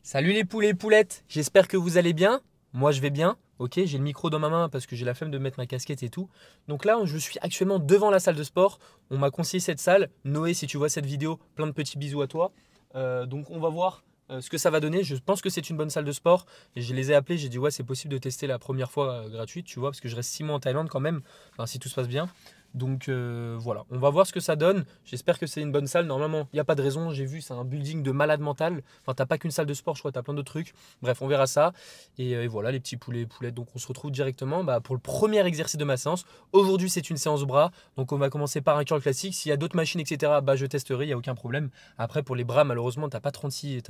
Salut les poulets et poulettes, j'espère que vous allez bien. Moi je vais bien, ok, j'ai le micro dans ma main parce que j'ai la flemme de mettre ma casquette et tout. Donc là je suis actuellement devant la salle de sport, on m'a conseillé cette salle. Noé, si tu vois cette vidéo, plein de petits bisous à toi. Donc on va voir ce que ça va donner. Je pense que c'est une bonne salle de sport. Et je les ai appelés, j'ai dit ouais c'est possible de tester la première fois gratuite, tu vois, parce que je reste 6 mois en Thaïlande quand même, enfin, si tout se passe bien. Donc voilà, on va voir ce que ça donne. J'espère que c'est une bonne salle. Normalement, il n'y a pas de raison. J'ai vu, c'est un building de malade mental. Enfin, t'as pas qu'une salle de sport, je crois, t'as plein d'autres trucs. Bref, on verra ça. Et voilà, les petits poulets et poulettes. Donc on se retrouve directement pour le premier exercice de ma séance. Aujourd'hui, c'est une séance bras. Donc on va commencer par un curl classique. S'il y a d'autres machines, etc., je testerai, il n'y a aucun problème. Après, pour les bras, malheureusement, t'as pas 36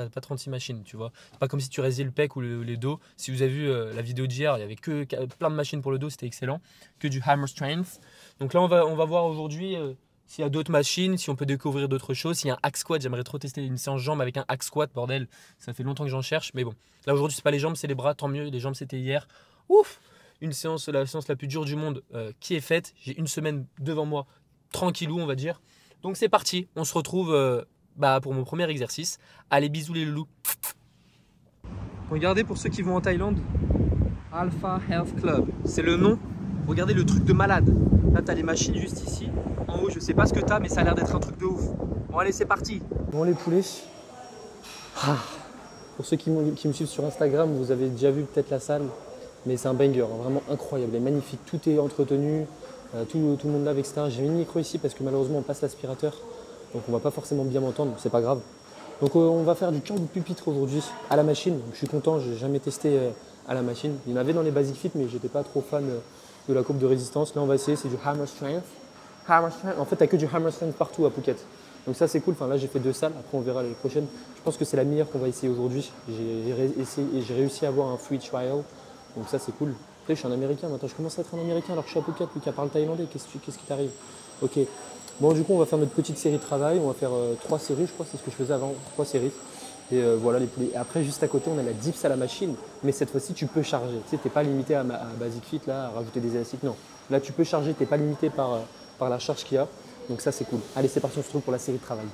machines, tu vois. C'est pas comme si tu résais le pec ou les dos. Si vous avez vu la vidéo d'hier, il y avait que plein de machines pour le dos, c'était excellent. Que du hammer strength. Donc là, on va voir aujourd'hui s'il y a d'autres machines, si on peut découvrir d'autres choses. S'il y a un hack squat, j'aimerais trop tester une séance jambes avec un hack squat, bordel. Ça fait longtemps que j'en cherche, mais bon. Là, aujourd'hui, c'est pas les jambes, c'est les bras, tant mieux. Les jambes, c'était hier. Ouf! Une séance, la séance la plus dure du monde qui est faite. J'ai une semaine devant moi, tranquillou, on va dire. Donc c'est parti, on se retrouve pour mon premier exercice. Allez, bisous les loulous. Regardez pour ceux qui vont en Thaïlande, Alpha Health Club, c'est le nom. Regardez le truc de malade. Là, tu as les machines juste ici. En haut, je sais pas ce que tu as, mais ça a l'air d'être un truc de ouf. Bon, allez, c'est parti. Bon, les poulets. Ah. Pour ceux qui me suivent sur Instagram, vous avez déjà vu peut-être la salle, mais c'est un banger, hein, vraiment incroyable. Elle est magnifique, tout est entretenu, tout le monde lave, etc. J'ai mis le micro ici parce que malheureusement, on passe l'aspirateur. Donc, on va pas forcément bien m'entendre, c'est pas grave. Donc, on va faire du curl de pupitre aujourd'hui à la machine. Donc, je suis content, j'ai jamais testé à la machine. Il y en avait dans les Basic Fit, mais j'étais pas trop fan de la courbe de résistance. Là, on va essayer, c'est du hammer strength. Hammer strength. En fait, tu n'as que du hammer strength partout à Phuket. Donc ça, c'est cool. Enfin, là, j'ai fait 2 salles. Après, on verra les prochaines. Je pense que c'est la meilleure qu'on va essayer aujourd'hui. J'ai réussi à avoir un free trial. Donc ça, c'est cool. Après, je suis un Américain. Maintenant, je commence à être un Américain alors que je suis à Phuket. Lucas parle thaïlandais. Qu'est-ce qui t'arrive? Ok. Bon, du coup, on va faire notre petite série de travail. On va faire 3 séries, je crois. C'est ce que je faisais avant. 3 séries. Et voilà les poulets. Et après, juste à côté, on a la dips à la machine. Mais cette fois-ci, tu peux charger. Tu sais, tu n'es pas limité à Basic Fit, là, à rajouter des élastiques. Non. Là, tu peux charger. Tu n'es pas limité par la charge qu'il y a. Donc ça, c'est cool. Allez, c'est parti. On se retrouve pour la série de travail.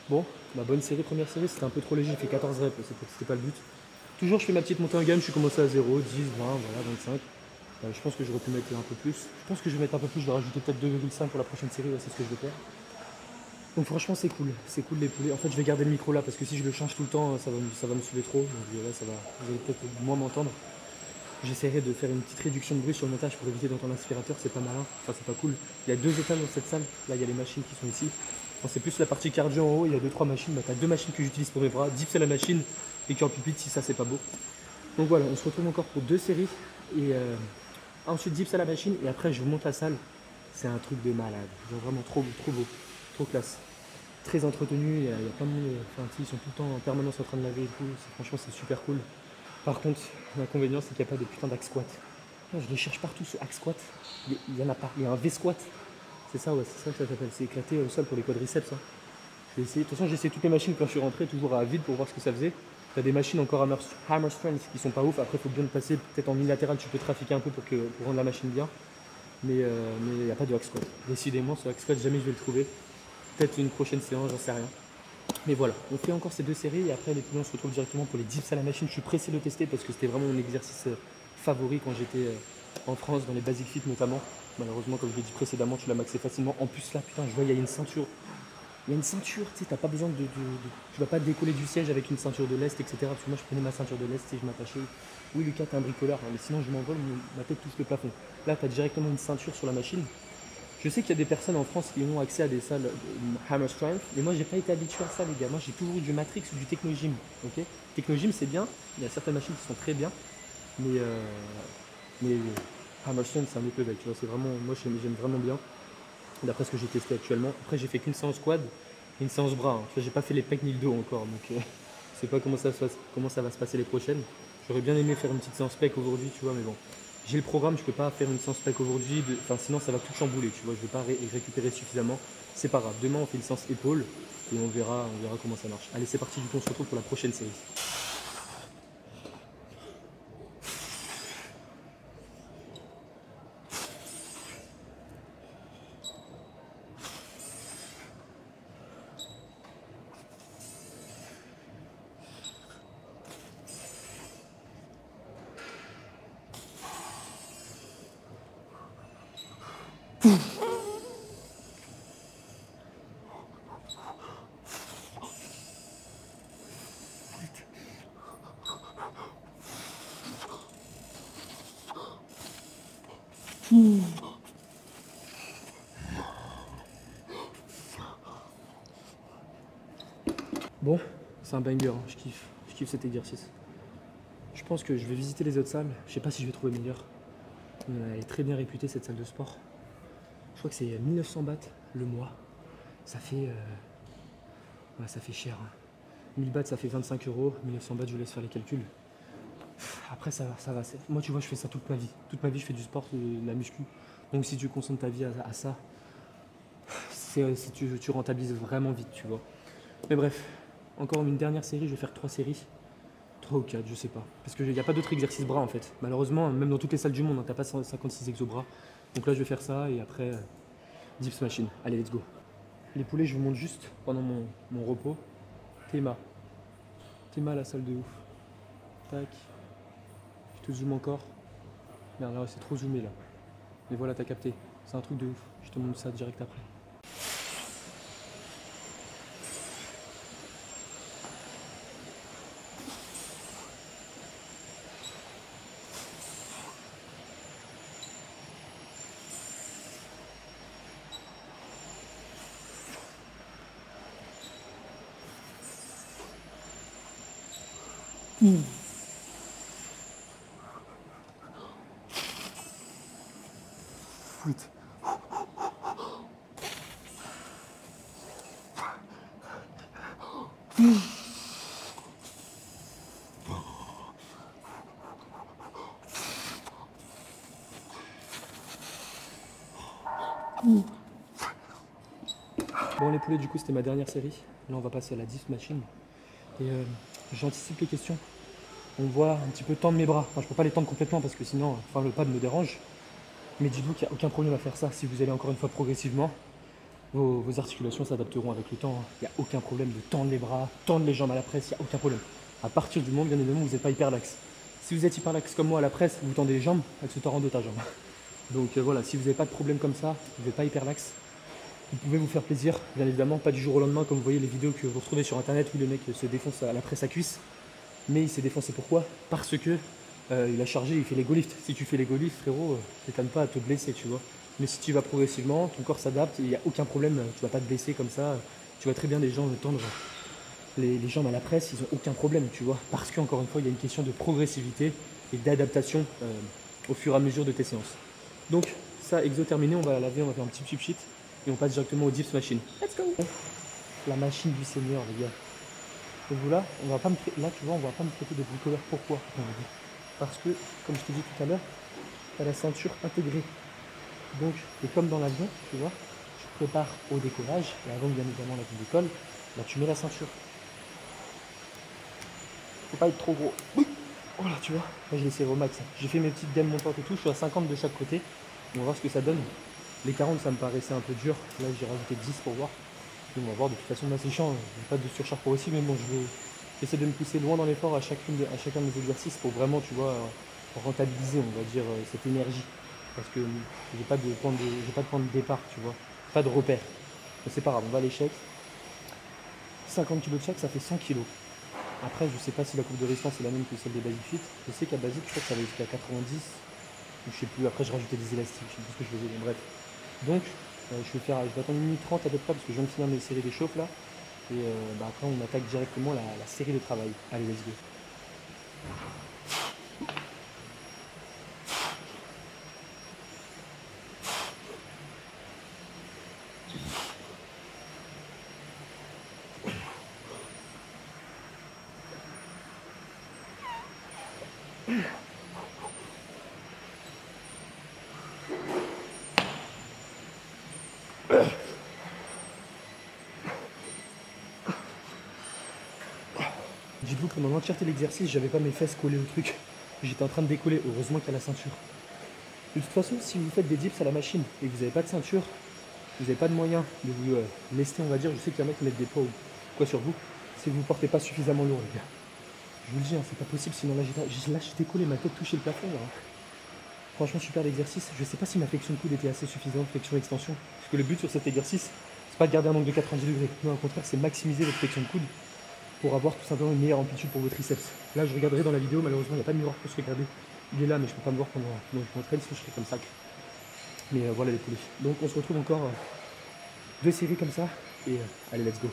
Bon, ma bonne série, première série, c'était un peu trop léger, j'ai fait 14 reps, c'était pas le but. Toujours, je fais ma petite montée en gamme, je suis commencé à 0, 10, 20, voilà, 25. Je pense que j'aurais pu mettre un peu plus. Je pense que je vais mettre un peu plus, je vais rajouter peut-être 2,5 pour la prochaine série, ouais, c'est ce que je vais faire. Donc franchement, c'est cool les poulets. En fait, je vais garder le micro là parce que si je le change tout le temps, ça va me saouler trop. Donc là, vous allez peut-être moins m'entendre. J'essaierai de faire une petite réduction de bruit sur le montage pour éviter d'entendre l'aspirateur, c'est pas malin, enfin c'est pas cool. Il y a 2 étages dans cette salle, là il y a les machines qui sont ici. Quand c'est plus la partie cardio en haut, il y a 2-3 machines, tu as 2 machines que j'utilise pour mes bras, dips à la machine et curl pupitre si ça c'est pas beau. Donc voilà, on se retrouve encore pour 2 séries et ensuite dips à la machine et après je vous montre la salle. C'est un truc de malade, genre vraiment trop beau, trop classe. Très entretenu, il y a plein de monde, enfin, ils sont tout le temps en permanence en train de laver et tout, franchement c'est super cool. Par contre, l'inconvénient, c'est qu'il n'y a pas de putain d'hack squat. Non, je les cherche partout, ce hack squat. Il n'y en a pas. Il y a un V-squat. C'est ça, ouais, c'est ça que ça s'appelle. C'est éclaté au sol pour les quadriceps. Hein. Je vais essayer. De toute façon, j'ai essayé toutes les machines quand je suis rentré, toujours à vide pour voir ce que ça faisait. Tu as des machines encore hammer strength qui sont pas ouf. Après, il faut bien le passer. Peut-être en unilatéral, tu peux trafiquer un peu pour rendre la machine bien. Mais il n'y a pas de hack squat. Décidément, ce hack squat, jamais je vais le trouver. Peut-être une prochaine séance, j'en sais rien. Mais voilà, on fait encore ces 2 séries et après les poulets on se retrouve directement pour les dips à la machine. Je suis pressé de le tester parce que c'était vraiment mon exercice favori quand j'étais en France, dans les Basic Fit notamment. Malheureusement, comme je l'ai dit précédemment, tu l'as maxé facilement. En plus là, putain, je vois, il y a une ceinture. Il y a une ceinture, tu sais, t'as pas besoin tu vas pas décoller du siège avec une ceinture de lest, etc. Parce que moi, je prenais ma ceinture de lest et je m'attachais. Oui, Lucas, t'es un bricoleur, hein, mais sinon, je m'envole, ma tête touche le plafond. Là, tu as directement une ceinture sur la machine. Je sais qu'il y a des personnes en France qui ont accès à des salles Hammer Strength, mais moi j'ai pas été habitué à ça les gars. Moi j'ai toujours eu du Matrix ou du Technogym. Ok, Technogym c'est bien, il y a certaines machines qui sont très bien, mais Hammer Strength c'est un autre level, tu vois, c'est vraiment, moi j'aime vraiment bien, d'après ce que j'ai testé actuellement. Après j'ai fait qu'une séance quad et une séance bras, hein. Tu vois, j'ai pas fait les pecs ni le dos encore, donc je sais pas comment ça va se passer les prochaines. J'aurais bien aimé faire une petite séance pec aujourd'hui, tu vois, mais bon. J'ai le programme, je peux pas faire une séance pec aujourd'hui, enfin sinon ça va tout chambouler, tu vois, je vais pas récupérer suffisamment. C'est pas grave, demain on fait une séance épaule et on verra comment ça marche. Allez, c'est parti, du coup on se retrouve pour la prochaine série. Bon, c'est un banger, hein. Je kiffe cet exercice. Je pense que je vais visiter les autres salles, je sais pas si je vais trouver meilleur. Elle est très bien réputée cette salle de sport. Je crois que c'est 1900 bahts le mois. Ça fait, ouais, ça fait cher, hein. 1000 bahts ça fait 25 euros, 1900 bahts je vous laisse faire les calculs. Après ça va. Moi tu vois je fais ça toute ma vie. Toute ma vie je fais du sport, de la muscu. Donc si tu concentres ta vie à ça, si tu rentabilises vraiment vite, tu vois. Mais bref, encore une dernière série, je vais faire 3 séries. 3 ou 4, je sais pas. Parce qu'il n'y a pas d'autres exercices bras en fait. Malheureusement, même dans toutes les salles du monde, hein, t'as pas 56 exo bras. Donc là je vais faire ça et après dips machine. Allez, let's go. Les poulets, je vous montre juste pendant mon repos. Théma, la salle de ouf. Tac. Je te zoome encore. Merde, là c'est trop zoomé là. Mais voilà, t'as capté. C'est un truc de ouf. Je te montre ça direct après. Flûte. Bon les poulets, du coup c'était ma dernière série. Là on va passer à la dips machine. Et j'anticipe les questions. On voit un petit peu tendre mes bras. Enfin, je peux pas les tendre complètement parce que sinon le pad me dérange. Mais dites-vous qu'il n'y a aucun problème à faire ça. Si vous allez encore une fois progressivement, vos articulations s'adapteront avec le temps. Il n'y a aucun problème de tendre les bras, tendre les jambes à la presse, il n'y a aucun problème. À partir du moment, bien évidemment, où vous n'êtes pas hyper lax. Si vous êtes hyper lax comme moi à la presse, vous tendez les jambes, elle se tord en deux ta jambe. Donc voilà, si vous n'avez pas de problème comme ça, vous n'êtes pas hyper lax, vous pouvez vous faire plaisir. Bien évidemment, pas du jour au lendemain comme vous voyez les vidéos que vous retrouvez sur internet où le mec se défonce à la presse à cuisse. Mais il s'est défoncé pourquoi? Parce que il a chargé, il fait les go lifts. Si tu fais les go lifts, frérot, t'étonnes pas à te blesser, tu vois. Mais si tu vas progressivement, ton corps s'adapte, il n'y a aucun problème, tu vas pas te blesser comme ça. Tu vois très bien les gens tendre les jambes à la presse, ils ont aucun problème, tu vois. Parce qu'encore une fois, il y a une question de progressivité et d'adaptation au fur et à mesure de tes séances. Donc ça, exo terminé, on va laver, on va faire un petit pchit et on passe directement au dips machine. Let's go. La machine du Seigneur, les gars. Et vous là, on va pas là tu vois, on va pas me traiter de bricoleur. Pourquoi? Parce que, comme je t'ai dit tout à l'heure, tu as la ceinture intégrée. Donc, et comme dans l'avion, tu vois, tu prépares au décollage, et avant bien évidemment l'avion décolle, là tu mets la ceinture. Faut pas être trop gros. Voilà, tu vois, là j'ai laissé au max. J'ai fait mes petites gammes montantes et tout, je suis à 50 de chaque côté. On va voir ce que ça donne. Les 40 ça me paraissait un peu dur, là j'ai rajouté 10 pour voir. Et on va voir, de toute façon là c'est chiant, j'ai pas de surcharge progressive, mais bon j'essaie de me pousser loin dans l'effort à chacun de mes exercices pour vraiment, tu vois, rentabiliser, on va dire, cette énergie. Parce que j'ai pas de point de départ, tu vois, pas de repère. Mais c'est pas grave, on va à l'échec. 50 kg de chaque, ça fait 100 kg. Après, je sais pas si la courbe de résistance est la même que celle des Basic Fit. Je sais qu'à Basic, je crois que ça va jusqu'à 90. Je sais plus, après je rajoutais des élastiques, je sais plus ce que je faisais, bon, bref. Donc, Je vais attendre 1 minute 30 à peu près parce que je viens de finir mes séries d'échauffe là. Et après on attaque directement la série de travail. Allez, let's go. Dites-vous, pendant l'entièreté de l'exercice, j'avais pas mes fesses collées au truc. J'étais en train de décoller, heureusement qu'il y a la ceinture. De toute façon, si vous faites des dips à la machine et que vous n'avez pas de ceinture, vous n'avez pas de moyen de vous lester, on va dire. Je sais qu'il y en a qui mettent des poids ou quoi sur vous, c'est que vous ne portez pas suffisamment lourd, les gars. Je vous le dis, hein, c'est pas possible, sinon là j'ai décollé, ma tête touchait le plafond. Là. Franchement, super l'exercice. Je sais pas si ma flexion de coude était assez suffisante, flexion-extension. Parce que le but sur cet exercice, c'est pas de garder un angle de 90 degrés. Non, au contraire, c'est maximiser votre flexion de coude pour avoir tout simplement une meilleure amplitude pour vos triceps. Là, je regarderai dans la vidéo, malheureusement, il n'y a pas de miroir pour se regarder. Il est là, mais je ne peux pas me voir pendant que je m'entraîne, sinon je serai comme ça. Mais voilà les poulets. Donc, on se retrouve encore 2 séries comme ça. Et allez, let's go.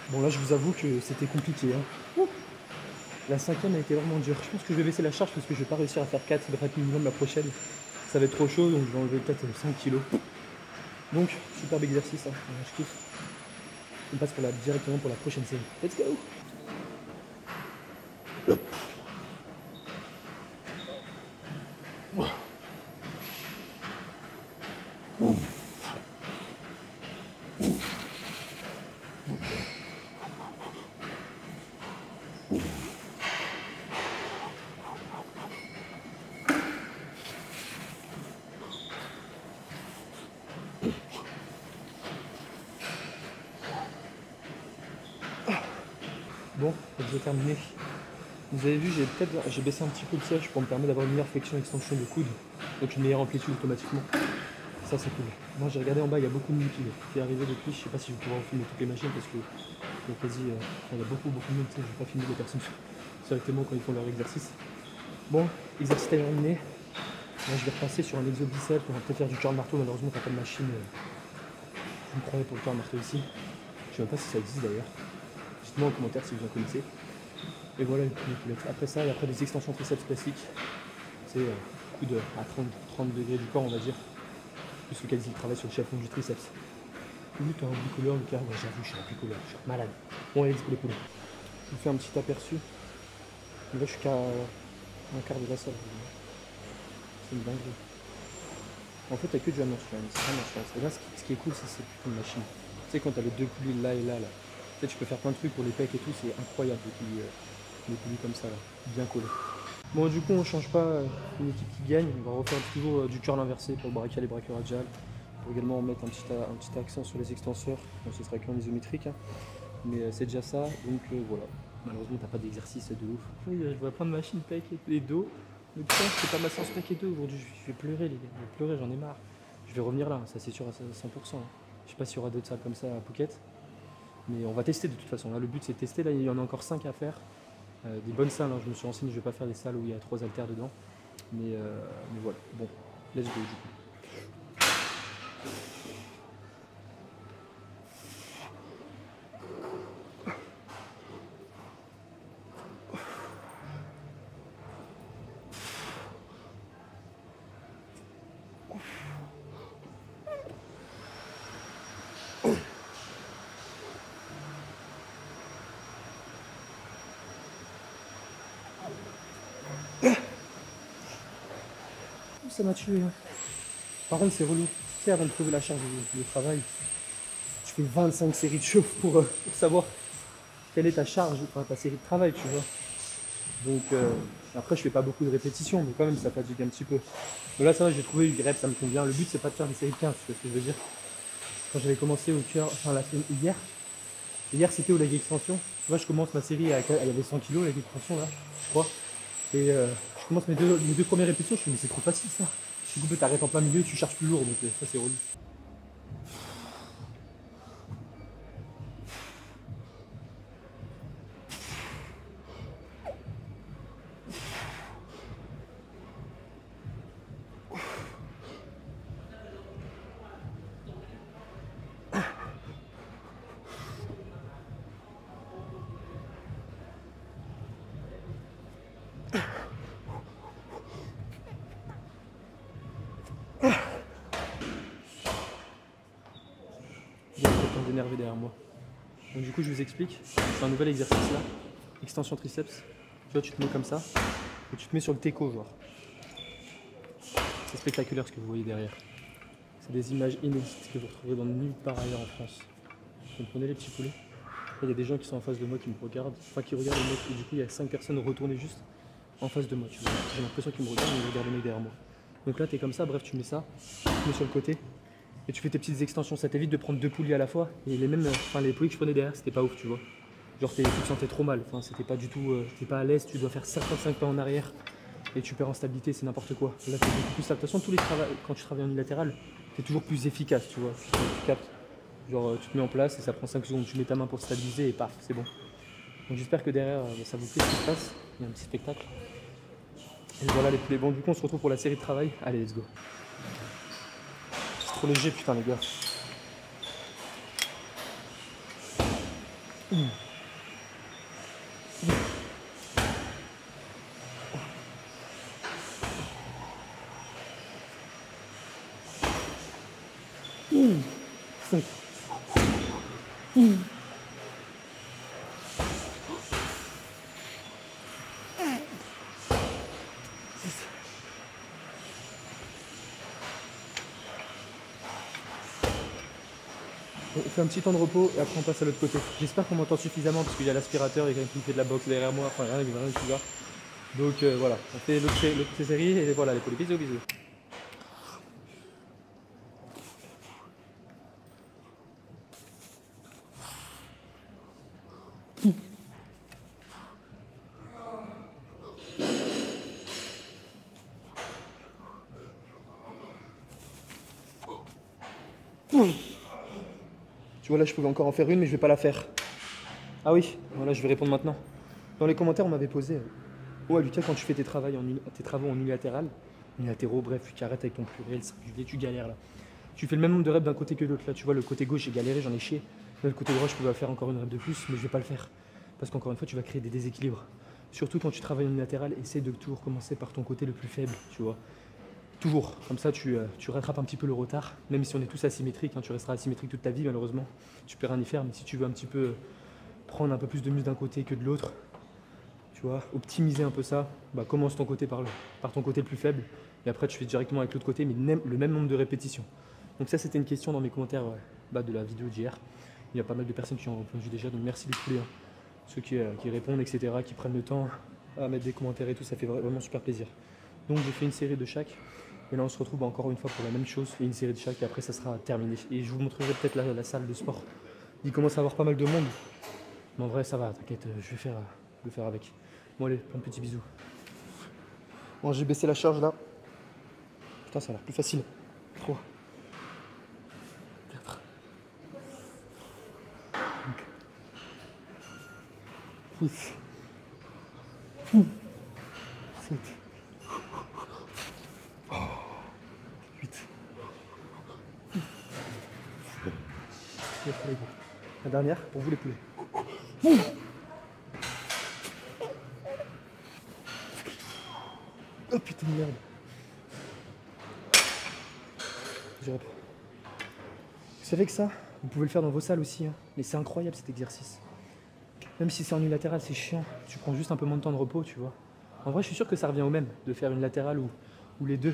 Bon là je vous avoue que c'était compliqué. Hein. La 5e a été vraiment dure. Je pense que je vais baisser la charge parce que je vais pas réussir à faire 4 reps minimum la prochaine. Ça va être trop chaud donc je vais enlever peut-être 5 kilos. Donc superbe exercice, hein. Je kiffe. On passe directement pour la prochaine série. Let's go! Bon, j'ai terminé. Vous avez vu, j'ai baissé un petit peu le siège pour me permettre d'avoir une meilleure flexion extension de coude, donc une meilleure amplitude automatiquement. Ça c'est cool. Moi j'ai regardé en bas, il y a beaucoup de monde qui est arrivé depuis. Je sais pas si je vais pouvoir filmer toutes les machines parce que il y a beaucoup de monde. Je vais pas filmer les personnes directement quand ils font leur exercice. Bon, exercice terminé. Là je vais repasser sur un exo bicep. On va peut-être faire du curl marteau. Malheureusement t'as pas de machine. Je me prendrai pour le curl marteau ici. Je sais même pas si ça existe d'ailleurs. Dites-moi en commentaire si vous en connaissez. Et voilà une poulette. Après ça, il y a après des extensions triceps classiques. C'est coude à 30 degrés du corps, on va dire. Plus le quasi travail sur le chafon du triceps. Oui, t'as un bricoleur, Lucas. Ouais, j'avoue, je suis un bricoleur. Je suis malade. Bon, allez, les poulets. Je vous fais un petit aperçu. Là, je suis qu'à un quart de la salle. C'est une dinguerie. En fait, t'as que du hammer strength. C'est hammer strength. Et là, ce qui est cool, c'est cette putain de machine. Tu sais, quand t'as les 2 poulies là et là. Tu sais, tu peux faire plein de trucs pour les pecs et tout. C'est incroyable, les poulies comme ça, là. Bien collé. Bon, du coup, on change pas une équipe qui gagne. On va refaire toujours du curl inversé pour le brachial et brachio-radial. Pour également mettre un petit accent sur les extenseurs. Bon, ce sera qu'en isométrique. Hein. Mais c'est déjà ça. Donc voilà. Malheureusement, t'as pas d'exercice de ouf. Oui, je vois plein de machines pec et dos. Mais putain, je fais pas ma séance pec et dos aujourd'hui. Je vais pleurer, les gars. Je vais pleurer, j'en ai marre. Je vais revenir là, ça c'est sûr à 100%. Hein. Je sais pas s'il y aura d'autres salles comme ça à Phuket. Mais on va tester de toute façon. Là, le but c'est de tester. Là, il y en a encore 5 à faire. Des bonnes salles, hein. Je me suis renseigné, je vais pas faire des salles où il y a 3 haltères dedans. Mais voilà. Bon, let's go du coup. Ça m'a tué. Hein. Pareil, c'est relou. Tu sais, avant de trouver la charge de travail, tu fais 25 séries de chauffe pour savoir quelle est ta charge, enfin, ta série de travail, tu vois. Donc, après, je fais pas beaucoup de répétitions, mais quand même, ça fatigue un petit peu. Mais là, ça va, j'ai trouvé une reps, ça me convient. Le but, c'est pas de faire des séries de 15, tu vois ce que je veux dire. Quand j'avais commencé au cœur, enfin, hier c'était au leg extension. vois, je commence ma série, il y avait 100 kg l'extension là, je crois. Et je commence mes deux premières répétitions, je fais mais c'est trop facile ça. Du coup, t'arrêtes en plein milieu, tu charges plus lourd, donc ça c'est relou. Il y a quelqu'un d'énervé derrière moi. Donc du coup, je vous explique. C'est un nouvel exercice là. Extension triceps. Tu vois, tu te mets comme ça. Et tu te mets sur le teco, genre. C'est spectaculaire ce que vous voyez derrière. C'est des images inédites que vous retrouverez dans nulle part ailleurs en France. Donc prenez les petits poulets. Il y a des gens qui sont en face de moi qui me regardent. Enfin, qui regardent le mec. Et du coup, il y a 5 personnes retournées juste en face de moi. Tu vois. J'ai l'impression qu'ils me regardent, mais ils regardent le mec derrière moi. Donc là, tu es comme ça. Bref, tu mets ça. Tu te mets sur le côté. Et tu fais tes petites extensions, ça t'évite de prendre 2 poulies à la fois. Et les mêmes, enfin les poulies que je prenais derrière, c'était pas ouf, tu vois. Genre tu te sentais trop mal, enfin c'était pas du tout, t'es pas à l'aise, tu dois faire 55 pas en arrière et tu perds en stabilité, c'est n'importe quoi. Là c'est beaucoup plus ça. De toute façon, quand tu travailles en unilatéral, t'es toujours plus efficace, tu vois. Tu captes. Genre tu te mets en place et ça prend 5 secondes, tu mets ta main pour stabiliser et paf, c'est bon. Donc j'espère que derrière ça vous plaît ce qui se passe. Il y a un petit spectacle. Et voilà les poulets. Bon du coup on se retrouve pour la série de travail. Allez, let's go. C'est trop léger putain les gars. On fait un petit temps de repos et après on passe à l'autre côté. J'espère qu'on m'entend suffisamment parce qu'il y a l'aspirateur et quelqu'un qui fait de la boxe derrière moi, enfin rien qui va. Donc voilà, on fait l'autre série et voilà les poulets. Bisous, bisous. Tu vois là je pouvais encore en faire une mais je vais pas la faire. Ah oui, voilà je vais répondre maintenant. Dans les commentaires on m'avait posé ouais Lucas quand tu fais tes travaux en unilatéraux, bref tu arrêtes avec ton pluriel, singulier, tu galères là. Tu fais le même nombre de reps d'un côté que de l'autre. Là tu vois le côté gauche j'ai galéré, j'en ai chié. Là le côté droit je pouvais faire encore une rep de plus mais je vais pas le faire. Parce qu'encore une fois tu vas créer des déséquilibres. Surtout quand tu travailles en unilatéral, essaie de toujours commencer par ton côté le plus faible, tu vois. Toujours, comme ça tu rattrapes un petit peu le retard, même si on est tous asymétriques, hein, tu resteras asymétrique toute ta vie malheureusement, tu peux rien y faire, mais si tu veux un petit peu prendre un peu plus de muscle d'un côté que de l'autre, tu vois, optimiser un peu ça, bah commence ton côté par ton côté le plus faible, et après tu fais directement avec l'autre côté, mais le même nombre de répétitions. Donc ça c'était une question dans mes commentaires de la vidéo d'hier, il y a pas mal de personnes qui ont répondu déjà, donc merci les poulets, hein. Ceux qui répondent, etc., qui prennent le temps à mettre des commentaires et tout, ça fait vraiment super plaisir. Donc j'ai fait une série de chaque. Et là on se retrouve encore une fois pour la même chose et une série de chaque et après ça sera terminé. Et je vous montrerai peut-être la salle de sport. Il commence à avoir pas mal de monde. Mais en vrai ça va, t'inquiète, je vais le faire avec. Bon allez, plein de petits bisous. Bon j'ai baissé la charge là. Putain ça a l'air plus facile. 3, 4, 5, 6, 7. 8. La dernière pour vous les poulets. Oh putain de merde. Vous savez que ça, vous pouvez le faire dans vos salles aussi, hein. Mais c'est incroyable cet exercice. Même si c'est en unilatéral, c'est chiant. Tu prends juste un peu moins de temps de repos, tu vois. En vrai, je suis sûr que ça revient au même de faire une latérale ou les deux.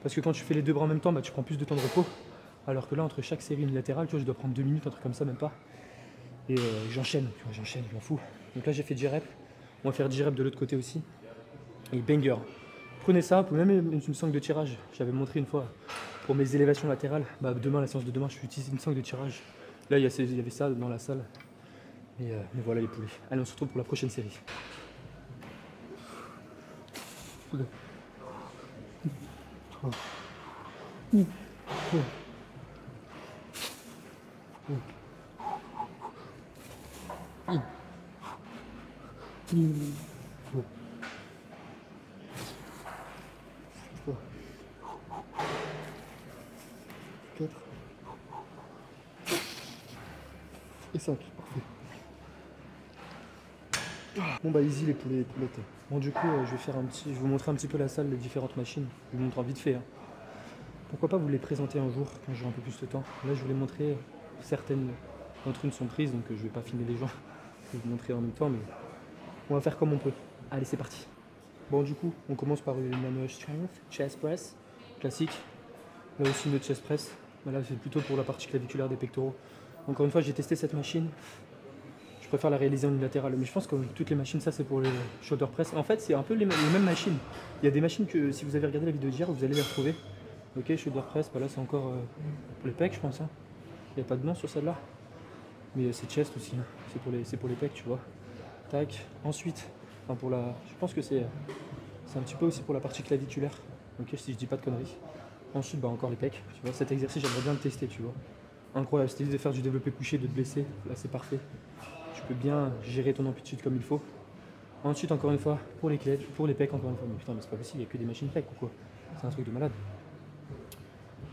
Parce que quand tu fais les deux bras en même temps, bah, tu prends plus de temps de repos. Alors que là, entre chaque série unilatérale, tu vois, je dois prendre 2 minutes, un truc comme ça, même pas. Et j'enchaîne, tu vois, je m'en fous. Donc là, j'ai fait 10 reps. On va faire 10 reps de l'autre côté aussi. Et banger. Prenez ça, vous pouvez même une sangle de tirage. J'avais montré une fois pour mes élévations latérales. Bah, demain, la séance de demain, je vais utiliser une sangle de tirage. Là, il y avait ça dans la salle. Mais voilà les poulets. Allez, on se retrouve pour la prochaine série. Quatre et 5, parfait. Bon bah easy les poulets, les poulettes. Bon du coup je vais vous montrer un petit peu la salle, les différentes machines. Je vous montre en vite fait. Hein. Pourquoi pas vous les présenter un jour quand j'aurai un peu plus de temps. Là je vous les montrer, certaines d'entre elles sont prises donc je vais pas filmer les gens. Je vais vous montrer en même temps mais on va faire comme on peut. Allez c'est parti. Bon du coup on commence par une manual strength, chest press, classique. Là aussi une autre chest press. Là c'est plutôt pour la partie claviculaire des pectoraux. Encore une fois j'ai testé cette machine. Je préfère la réaliser en unilatéral, mais je pense que toutes les machines, ça c'est pour les shoulder press. En fait, c'est un peu les mêmes machines. Il y a des machines que si vous avez regardé la vidéo d'hier, vous allez les retrouver. Ok, shoulder press, bah là c'est encore pour les pecs, je pense. Hein. Il n'y a pas de nom sur celle-là. Mais c'est chest aussi, hein. C'est pour les pecs, tu vois. Tac. Ensuite, enfin je pense que c'est un petit peu aussi pour la partie claviculaire. Ok, si je dis pas de conneries. Ensuite, bah encore les pecs. Tu vois, cet exercice, j'aimerais bien le tester, tu vois. Incroyable, c'était de faire du développé couché, de te blesser. Là, c'est parfait. Tu peux bien gérer ton amplitude comme il faut. Ensuite, encore une fois, pour les pecs, encore une fois. Mais putain, mais c'est pas possible, il n'y a que des machines pecs ou quoi. C'est un truc de malade.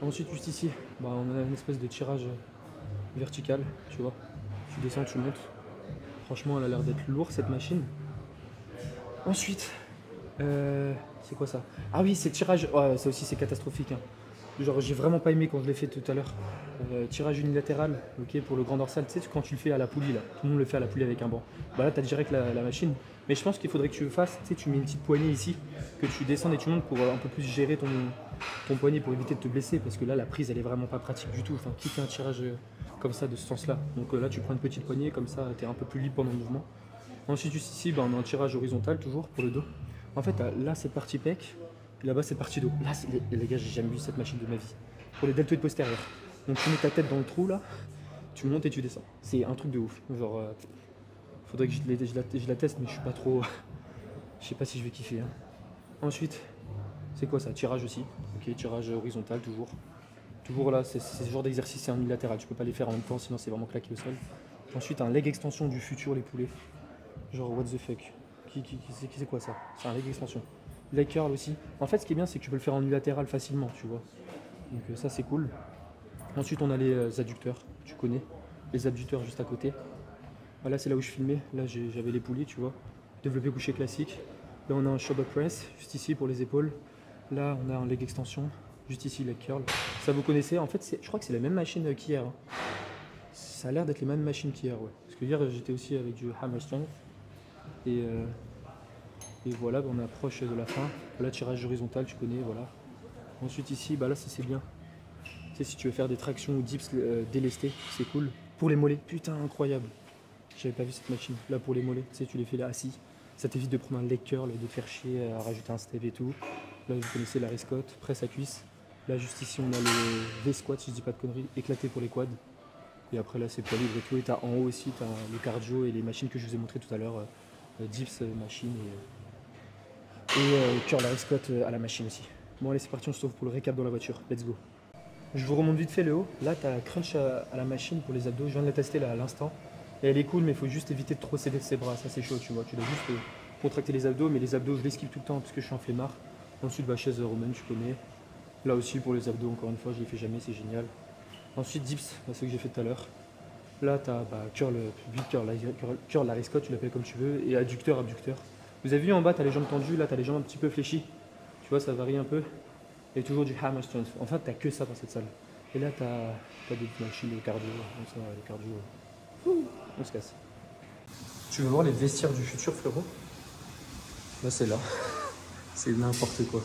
Ensuite, juste ici, bah, on a une espèce de tirage vertical, tu vois. Tu descends, tu montes. Franchement, elle a l'air d'être lourde cette machine. Ensuite, c'est quoi ça? Ah oui, c'est tirage. Ouais, ça aussi, c'est catastrophique. Hein. Genre, j'ai vraiment pas aimé quand je l'ai fait tout à l'heure. Tirage unilatéral, ok, pour le grand dorsal, tu sais, quand tu le fais à la poulie, là, tout le monde le fait à la poulie avec un banc. Bah là, tu as direct la machine. Mais je pense qu'il faudrait que tu le fasses, tu sais, tu mets une petite poignée ici, que tu descendes et tu montes pour un peu plus gérer ton poignet pour éviter de te blesser, parce que là, la prise, elle est vraiment pas pratique du tout. Enfin, qui fait un tirage comme ça, de ce sens-là? Donc là, tu prends une petite poignée, comme ça, tu es un peu plus libre pendant le mouvement. Ensuite, juste ici, bah, on a un tirage horizontal, toujours, pour le dos. En fait, là, c'est partie pec, et là-bas, c'est partie dos. Là, les gars, j'ai jamais vu cette machine de ma vie. Pour les deltoïdes postérieurs. Donc tu mets ta tête dans le trou là, tu montes et tu descends. C'est un truc de ouf. Genre, faudrait que je la teste, mais je suis pas trop. Je sais pas si je vais kiffer. Hein. Ensuite, c'est quoi ça? Tirage aussi. Ok, tirage horizontal toujours. Toujours là, c'est ce genre d'exercice, c'est en unilatéral. Tu peux pas les faire en même temps, sinon c'est vraiment claqué au sol. Ensuite, un leg extension du futur, les poulets. Genre, what the fuck? C'est quoi ça? C'est un leg extension. Leg curl aussi. En fait, ce qui est bien, c'est que tu peux le faire en unilatéral facilement, tu vois. Donc ça, c'est cool. Ensuite, on a les adducteurs, tu connais, les abducteurs juste à côté. Voilà, c'est là où je filmais. Là, j'avais les poulies, tu vois. Développé couché classique. Là, on a un shoulder press, juste ici pour les épaules. Là, on a un leg extension, juste ici, leg curl. Ça, vous connaissez. En fait, je crois que c'est la même machine qu'hier. Hein. Ça a l'air d'être les mêmes machines qu'hier, ouais. Parce que hier, j'étais aussi avec du hammer strength. Et voilà, on approche de la fin. Là, tirage horizontal, tu connais, voilà. Ensuite, ici, bah là, ça c'est bien. Tu sais, si tu veux faire des tractions ou dips délestés, c'est cool. Pour les mollets, putain, incroyable. J'avais pas vu cette machine. Là, pour les mollets, tu sais, tu les fais là assis. Ça t'évite de prendre un leg curl et de faire chier à rajouter un step et tout. Là, vous connaissez la riscotte, presse à cuisse. Là, juste ici, on a le V-squat, si je dis pas de conneries, éclaté pour les quads. Et après, là, c'est poids libre et tout. Et t'as en haut aussi, t'as le cardio et les machines que je vous ai montré tout à l'heure. Dips, machine et curl à riscotte à la machine aussi. Bon, allez, c'est parti, on se retrouve pour le récap dans la voiture. Let's go. Je vous remonte vite fait le haut. Là, tu as crunch à la machine pour les abdos. Je viens de la tester là à l'instant. Et elle est cool, mais il faut juste éviter de trop céder ses bras. Ça, c'est chaud, tu vois. Tu dois juste contracter les abdos, mais les abdos, je l'esquive tout le temps parce que je suis en flemmard. Ensuite, bah, chaise romaine, tu connais. Là aussi, pour les abdos, encore une fois, je les fais jamais, c'est génial. Ensuite, dips, c'est ce que j'ai fait tout à l'heure. Là, tu as curl, curl la riscotte, tu l'appelles comme tu veux, et adducteur, abducteur. Vous avez vu en bas, tu as les jambes tendues, là, tu as les jambes un petit peu fléchies. Tu vois, ça varie un peu. Et toujours du hammer strength. En fait, t'as que ça dans cette salle. Et là, t'as des machines de cardio. Comme ça, le cardio. On se casse. Tu veux voir les vestiaires du futur, frérot? Là, c'est là. C'est n'importe quoi.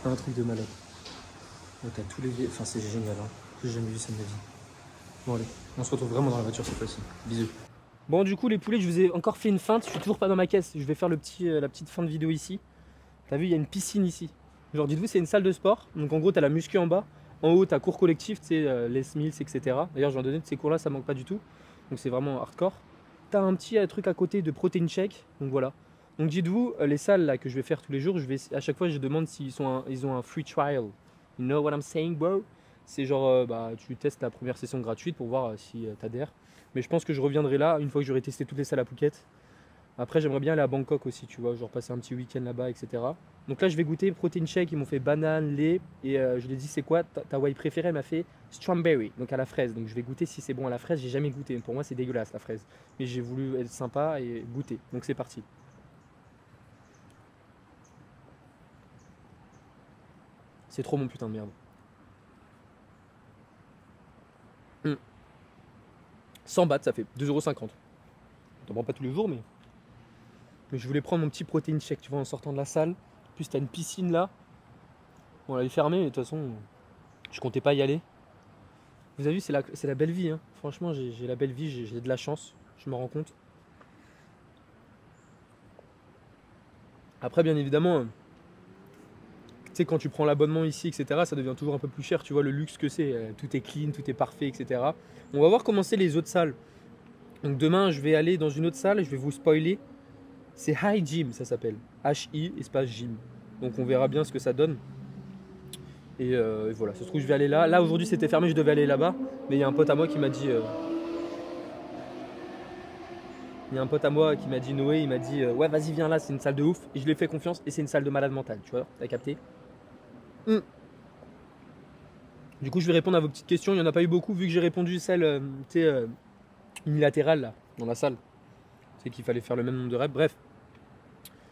Un truc de malade. Là, t'as tous les... Enfin, c'est génial. Hein. J'ai jamais vu ça de ma vie. Bon, allez. On se retrouve vraiment dans la voiture cette fois-ci. Bisous. Bon, du coup, les poulets, je vous ai encore fait une feinte. Je suis toujours pas dans ma caisse. Je vais faire la petite fin de vidéo ici. T'as vu, il y a une piscine ici. Genre, dites-vous, c'est une salle de sport. Donc, en gros, tu as la muscu en bas. En haut, tu as cours collectif, tu sais, les Smiths, etc. D'ailleurs, j'en donnais de ces cours-là, ça manque pas du tout. Donc, c'est vraiment hardcore. tu as un petit truc à côté de protein shake. Donc voilà. Donc dites-vous, les salles là, que je vais faire tous les jours, à chaque fois je demande ils ont un free trial. You know what I'm saying, bro? C'est genre, tu testes la première session gratuite pour voir si tu adhères. Mais je pense que je reviendrai là une fois que j'aurai testé toutes les salles à Phuket. Après, j'aimerais bien aller à Bangkok aussi, tu vois, genre passer un petit week-end là-bas, etc. Donc là, je vais goûter protein shake. Ils m'ont fait banane, lait. Et je lui ai dit, c'est quoi ta whey préférée? Elle m'a fait strawberry, donc à la fraise. Donc je vais goûter si c'est bon à la fraise. J'ai jamais goûté. Pour moi, c'est dégueulasse la fraise. Mais j'ai voulu être sympa et goûter. Donc c'est parti. C'est trop mon putain de merde. 100 bahts, ça fait 2,50 €. T'en prends pas tous les jours, mais je voulais prendre mon petit protein shake, tu vois, en sortant de la salle. En plus, t'as une piscine là. Bon, elle est fermée, mais de toute façon, je comptais pas y aller. Vous avez vu, c'est la belle vie, hein. Franchement, j'ai la belle vie, j'ai de la chance, je me rends compte. Après, bien évidemment, tu sais, quand tu prends l'abonnement ici, etc., ça devient toujours un peu plus cher, tu vois, le luxe que c'est. Tout est clean, tout est parfait, etc. On va voir comment c'est les autres salles. Donc demain, je vais aller dans une autre salle, je vais vous spoiler. C'est High Gym, ça s'appelle. H-I, espace gym. Donc on verra bien ce que ça donne. Et voilà, ça se trouve, je vais aller là. Là, aujourd'hui, c'était fermé, je devais aller là-bas. Mais il y a un pote à moi qui m'a dit... Noé, il m'a dit ouais, vas-y, viens là, c'est une salle de ouf. Et je lui ai fait confiance et c'est une salle de malade mental, tu vois, t'as capté. Du coup, je vais répondre à vos petites questions. Il n'y en a pas eu beaucoup vu que j'ai répondu celle unilatérale là, dans la salle. C'est qu'il fallait faire le même nombre de reps. Bref.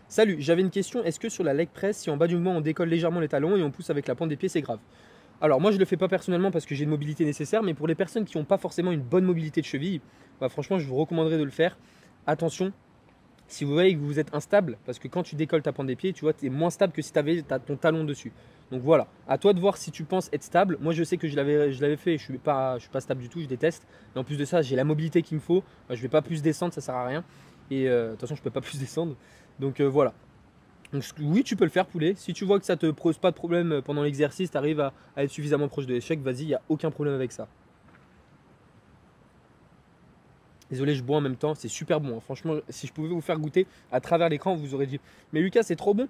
Salut, j'avais une question. Est-ce que sur la leg press, si en bas du mouvement on décolle légèrement les talons et on pousse avec la pointe des pieds, c'est grave? Alors moi je le fais pas personnellement parce que j'ai une mobilité nécessaire, mais pour les personnes qui n'ont pas forcément une bonne mobilité de cheville, franchement je vous recommanderais de le faire. Attention, si vous voyez que vous êtes instable, parce que quand tu décolles ta pointe des pieds, tu vois, tu es moins stable que si tu avais ton talon dessus. Donc voilà, à toi de voir si tu penses être stable. Moi je sais que je l'avais fait, je suis pas stable du tout, je déteste. Et en plus de ça, j'ai la mobilité qu'il me faut. Je vais pas plus descendre, ça sert à rien. Et de toute façon, je peux pas plus descendre. Donc voilà. Donc oui, tu peux le faire, poulet. Si tu vois que ça te pose pas de problème pendant l'exercice, tu arrives à être suffisamment proche de l'échec, vas-y, il n'y a aucun problème avec ça. Désolé, je bois en même temps, c'est super bon. Hein. Franchement, si je pouvais vous faire goûter à travers l'écran, vous aurez dit mais Lucas, c'est trop bon.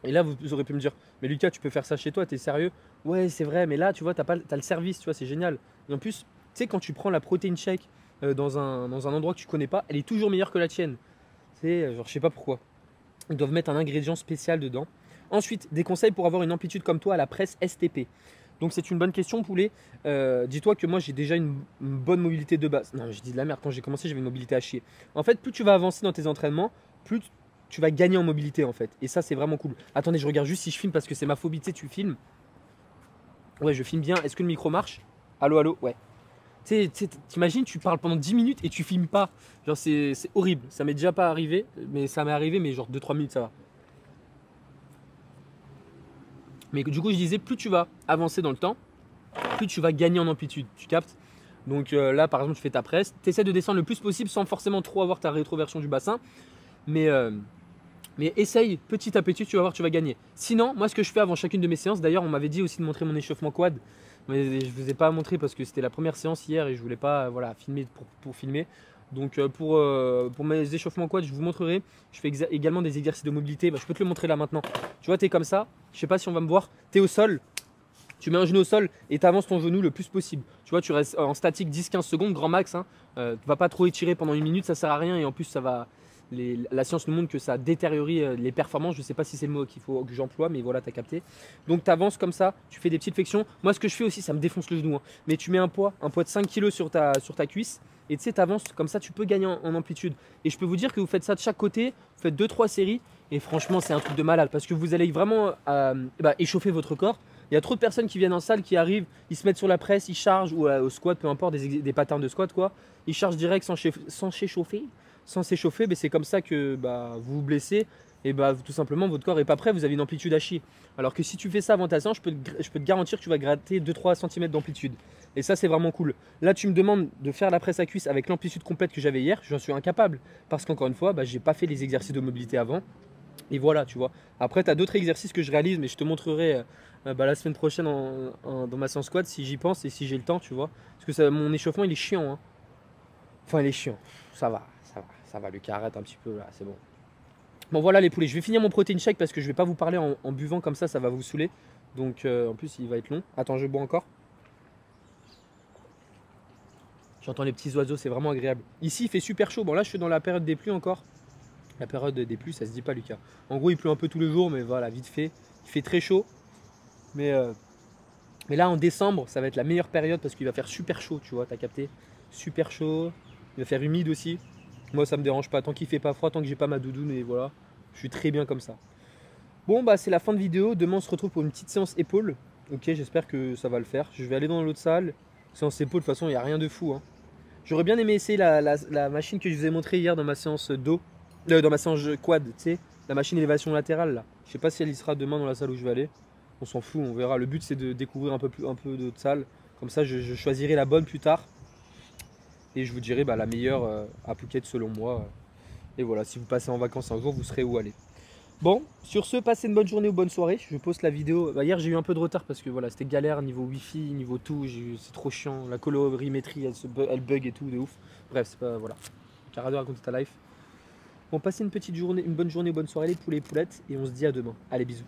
Et là, vous aurez pu me dire mais Lucas, tu peux faire ça chez toi, t'es sérieux? Ouais, c'est vrai, mais là, tu vois, t'as le service, tu vois, c'est génial. Et en plus, tu sais, quand tu prends la protein shake dans un endroit que tu connais pas, elle est toujours meilleure que la tienne. C'est genre, je sais pas pourquoi. Ils doivent mettre un ingrédient spécial dedans. Ensuite, des conseils pour avoir une amplitude comme toi à la presse STP. Donc c'est une bonne question, poulet. Dis-toi que moi j'ai déjà une bonne mobilité de base. Non, je dis de la merde, quand j'ai commencé j'avais une mobilité à chier. En fait, plus tu vas avancer dans tes entraînements, plus tu vas gagner en mobilité en fait. Et ça c'est vraiment cool. Attendez, je regarde juste si je filme parce que c'est ma phobie, tu sais, tu filmes. Ouais, je filme bien. Est-ce que le micro marche? Allô, allô, ouais. T'imagines, tu parles pendant 10 minutes et tu filmes pas. Genre c'est horrible. Ça m'est déjà pas arrivé, mais ça m'est arrivé, mais genre 2-3 minutes ça va. Mais du coup, je disais, plus tu vas avancer dans le temps, plus tu vas gagner en amplitude. Tu captes? Donc là, par exemple, tu fais ta presse. Tu essaies de descendre le plus possible sans forcément trop avoir ta rétroversion du bassin. Mais essaye petit à petit, tu vas voir, tu vas gagner. Sinon, moi, ce que je fais avant chacune de mes séances, d'ailleurs, on m'avait dit aussi de montrer mon échauffement quad. Mais je ne vous ai pas montré parce que c'était la première séance hier et je voulais pas filmer pour filmer. Donc pour mes échauffements quad, je vous montrerai. Je fais également des exercices de mobilité. Je peux te le montrer là maintenant. Tu vois, tu es comme ça. Je sais pas si on va me voir. Tu es au sol. Tu mets un genou au sol et tu avances ton genou le plus possible. Tu vois, tu restes en statique 10-15 secondes, grand max. Hein. Tu ne vas pas trop étirer pendant une minute, ça sert à rien. Et en plus, ça va. La science nous montre que ça détériore les performances. Je ne sais pas si c'est le mot qu'il faut que j'emploie, mais voilà, tu as capté. Donc tu avances comme ça, tu fais des petites flexions. Moi, ce que je fais aussi, ça me défonce le genou. Hein. Mais tu mets un poids de 5 kg sur ta cuisse. Et tu sais, tu avances comme ça, tu peux gagner en amplitude. Et je peux vous dire que vous faites ça de chaque côté, vous faites 2-3 séries. Et franchement, c'est un truc de malade parce que vous allez vraiment échauffer votre corps. Il y a trop de personnes qui viennent en salle, qui arrivent, ils se mettent sur la presse, ils chargent, ou au squat, peu importe, des patterns de squat, quoi. Ils chargent direct sans s'échauffer. C'est comme ça que vous vous blessez. Et tout simplement, votre corps n'est pas prêt, vous avez une amplitude à chier. Alors que si tu fais ça avant ta séance, je peux te garantir que tu vas gratter 2-3 cm d'amplitude. Et ça, c'est vraiment cool. Là, tu me demandes de faire la presse à cuisse avec l'amplitude complète que j'avais hier. J'en suis incapable. Parce qu'encore une fois, je n'ai pas fait les exercices de mobilité avant. Et voilà, tu vois. Après, tu as d'autres exercices que je réalise, mais je te montrerai la semaine prochaine dans ma séance quad si j'y pense et si j'ai le temps, tu vois. Parce que mon échauffement, il est chiant. Hein. Enfin, il est chiant. Ça va. ça va, Lucas, arrête un petit peu là, c'est bon. Bon voilà les poulets, je vais finir mon protein shake parce que je vais pas vous parler en buvant comme ça va vous saouler. Donc en plus il va être long. Attends, je bois encore. J'entends les petits oiseaux, c'est vraiment agréable. Ici il fait super chaud, bon là je suis dans la période des pluies encore. La période des pluies ça se dit pas Lucas. En gros il pleut un peu tous les jours mais voilà, vite fait. Il fait très chaud. Mais là en décembre ça va être la meilleure période parce qu'il va faire super chaud, tu vois, t'as capté. Super chaud, il va faire humide aussi. Moi ça me dérange pas, tant qu'il fait pas froid, tant que j'ai pas ma doudoune et voilà, je suis très bien comme ça. Bon bah c'est la fin de vidéo, demain on se retrouve pour une petite séance épaule. Ok, j'espère que ça va le faire. Je vais aller dans l'autre salle. Séance épaule, de toute façon il n'y a rien de fou. Hein. J'aurais bien aimé essayer la machine que je vous ai montré hier dans ma séance dos. Dans ma séance quad, tu sais, la machine élévation latérale là. Je sais pas si elle y sera demain dans la salle où je vais aller. On s'en fout, on verra. Le but c'est de découvrir un peu d'autres salles. Comme ça je choisirai la bonne plus tard. Et je vous dirai bah, la meilleure à Phuket selon moi. Et voilà, si vous passez en vacances un jour, vous saurez où aller. Bon, sur ce, passez une bonne journée ou bonne soirée. Je poste la vidéo. Bah, hier, j'ai eu un peu de retard parce que voilà, c'était galère niveau wifi, niveau tout. C'est trop chiant. La colorimétrie, elle bug et tout, de ouf. Bref, c'est pas. Voilà. Carré de raconter ta life. Bon, passez une petite journée, une bonne journée ou bonne soirée, les poulets et poulettes. Et on se dit à demain. Allez, bisous.